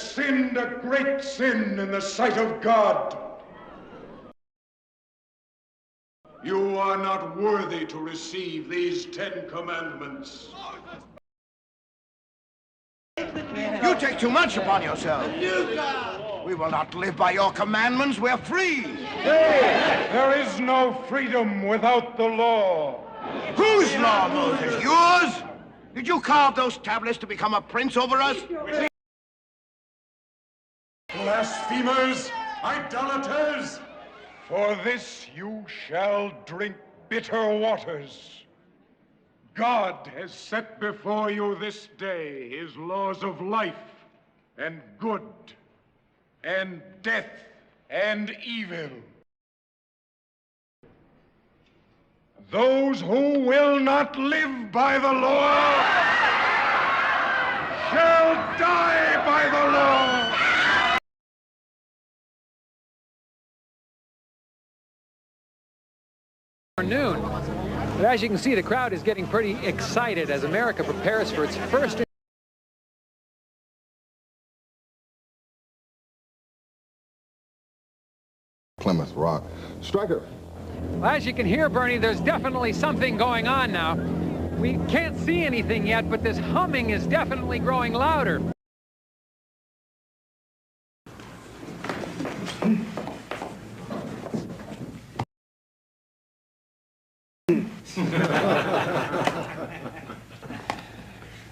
sinned a great sin in the sight of God. You are not worthy to receive these 10 commandments. You take too much upon yourself. We will not live by your commandments. We're free. There is no freedom without the law. Whose law, Moses? Yours? Did you carve those tablets to become a prince over us? Blasphemers, idolaters, for this you shall drink bitter waters. God has set before you this day his laws of life and good and death and evil. Those who will not live by the law shall die by the law. Noon. But as you can see, the crowd is getting pretty excited as America prepares for its first Plymouth Rock. Striker. Well, as you can hear, Bernie, there's definitely something going on now. We can't see anything yet, but this humming is definitely growing louder.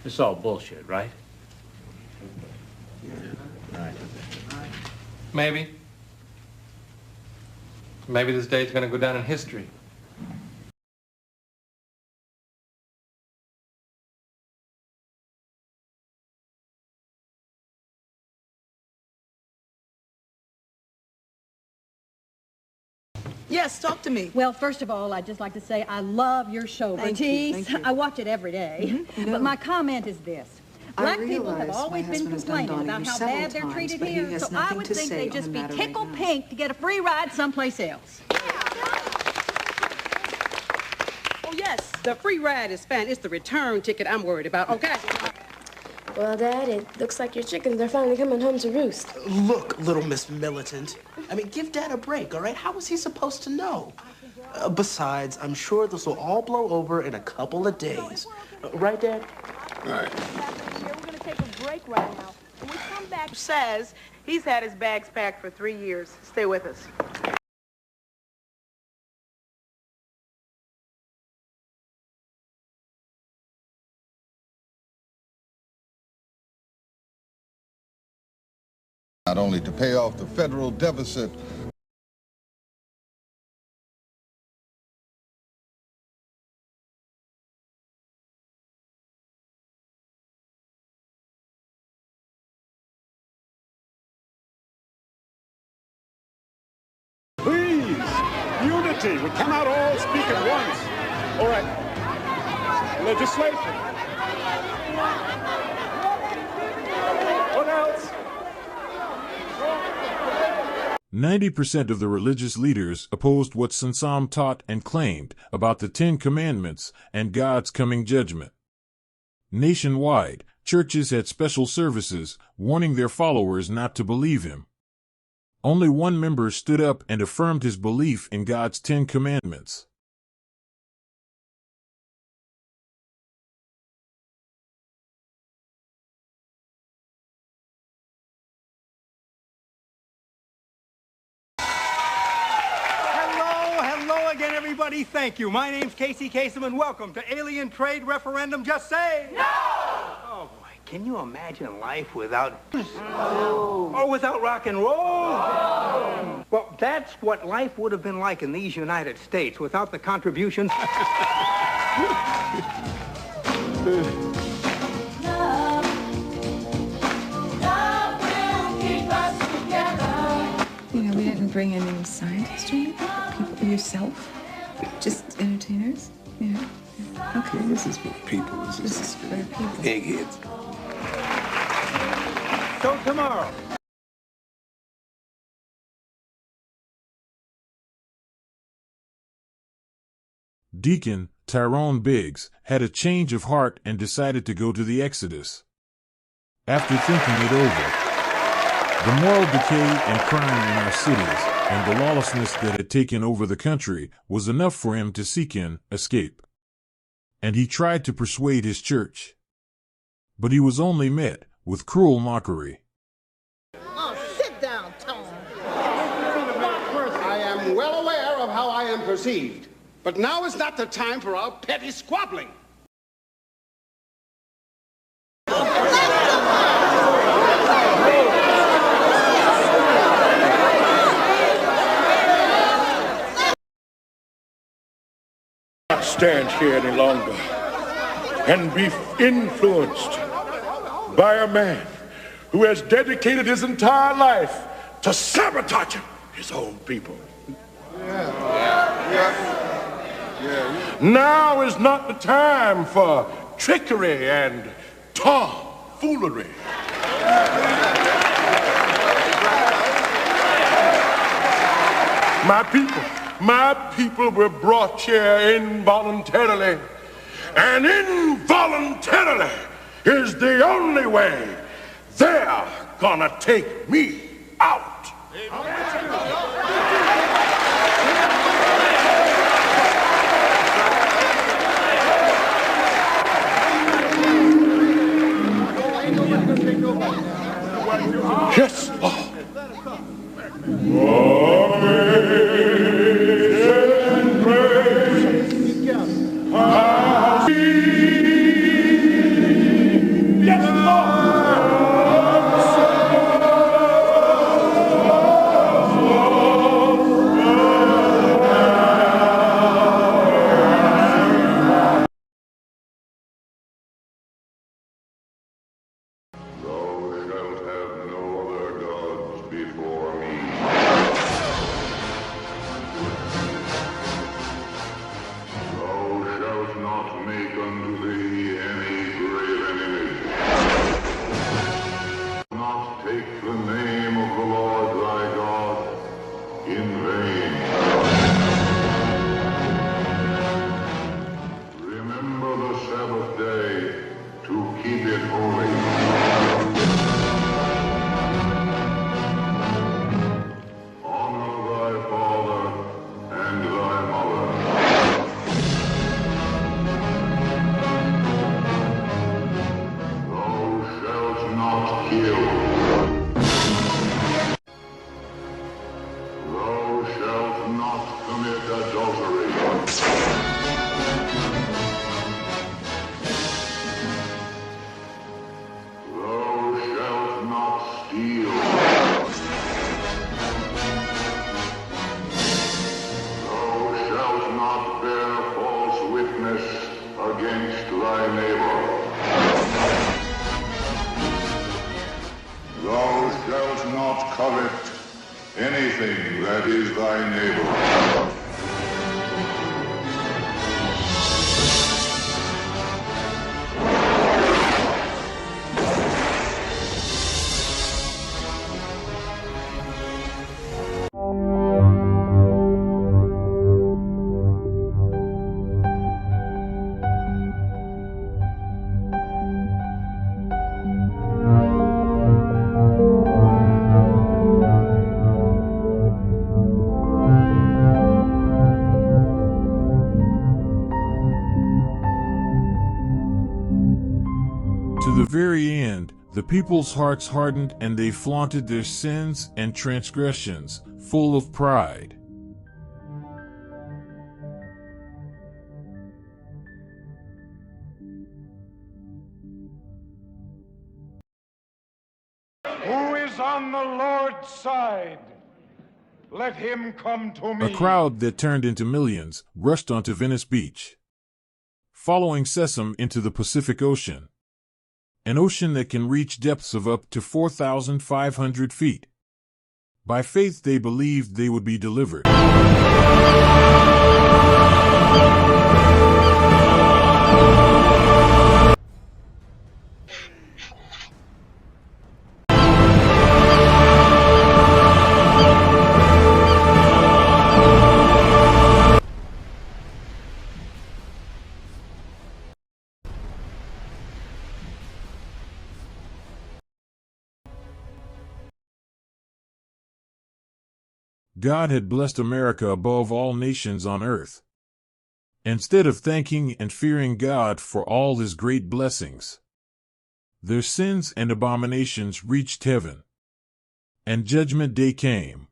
It's all bullshit, right? Right. Maybe. Maybe this day's gonna go down in history. Yes, talk to me. Well, first of all, I'd just like to say I love your show, Thank you, thank you. I watch it every day. But my comment is this. Black people have always been complaining about how bad they're treated here, so I would think they'd just be tickled pink to get a free ride someplace else. Oh, yes, the free ride is fine. It's the return ticket I'm worried about, okay? Well, Dad, it looks like your chickens are finally coming home to roost. Look, little Miss Militant. I mean, give Dad a break, all right? How was he supposed to know? Besides, I'm sure this will all blow over in a couple of days. Right, Dad? Right. We're going to take a break right now. When we come back, says he's had his bags packed for 3 years. Stay with us. Not only to pay off the federal deficit, Please, unity. We cannot all speak at once. All right. Legislation. What else? 90% of the religious leaders opposed what Sansam taught and claimed about the 10 Commandments and God's coming judgment. Nationwide, churches had special services warning their followers not to believe him. Only one member stood up and affirmed his belief in God's 10 Commandments. Again, everybody, thank you. My name's Casey Kasem, and welcome to Alien Trade Referendum. Just say no! Oh, boy, can you imagine life without... Oh. Or without rock and roll? Oh. Well, that's what life would have been like in these United States without the contributions... You know, we didn't bring any scientists or anything. People, yourself, just entertainers. Yeah. Okay. this is for people. This is for people. Eggheads. So tomorrow. Deacon Tyrone Biggs had a change of heart and decided to go to the Exodus. After thinking it over, The moral decay and crime in our cities and the lawlessness that had taken over the country was enough for him to seek an escape. And he tried to persuade his church. But he was only met with cruel mockery. Oh, sit down, Tom. I am well aware of how I am perceived, but now is not the time for our petty squabbling. Stand here any longer and be influenced by a man who has dedicated his entire life to sabotaging his own people. Now is not the time for trickery and tomfoolery. My people were brought here involuntarily, and involuntarily is the only way they're gonna take me out. Yes, Lord. Anything that is thy neighbor. To the very end, the people's hearts hardened and they flaunted their sins and transgressions, full of pride. Who is on the Lord's side? Let him come to me. A crowd that turned into millions rushed onto Venice Beach, following Sesame into the Pacific Ocean. An ocean that can reach depths of up to 4,500 feet. By faith they believed they would be delivered. God had blessed America above all nations on earth. Instead of thanking and fearing God for all his great blessings, their sins and abominations reached heaven, and Judgment Day came.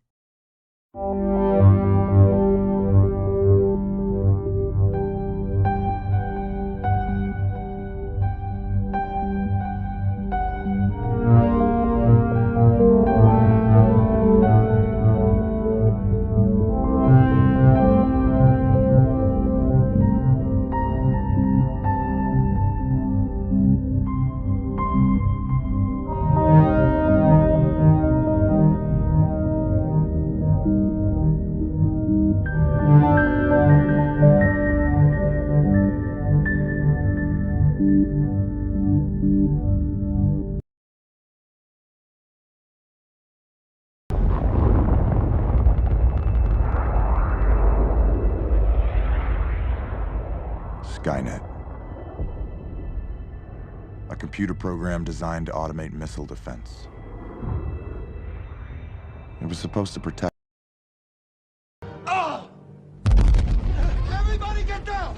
Skynet. A computer program designed to automate missile defense. It was supposed to protect... Everybody get down!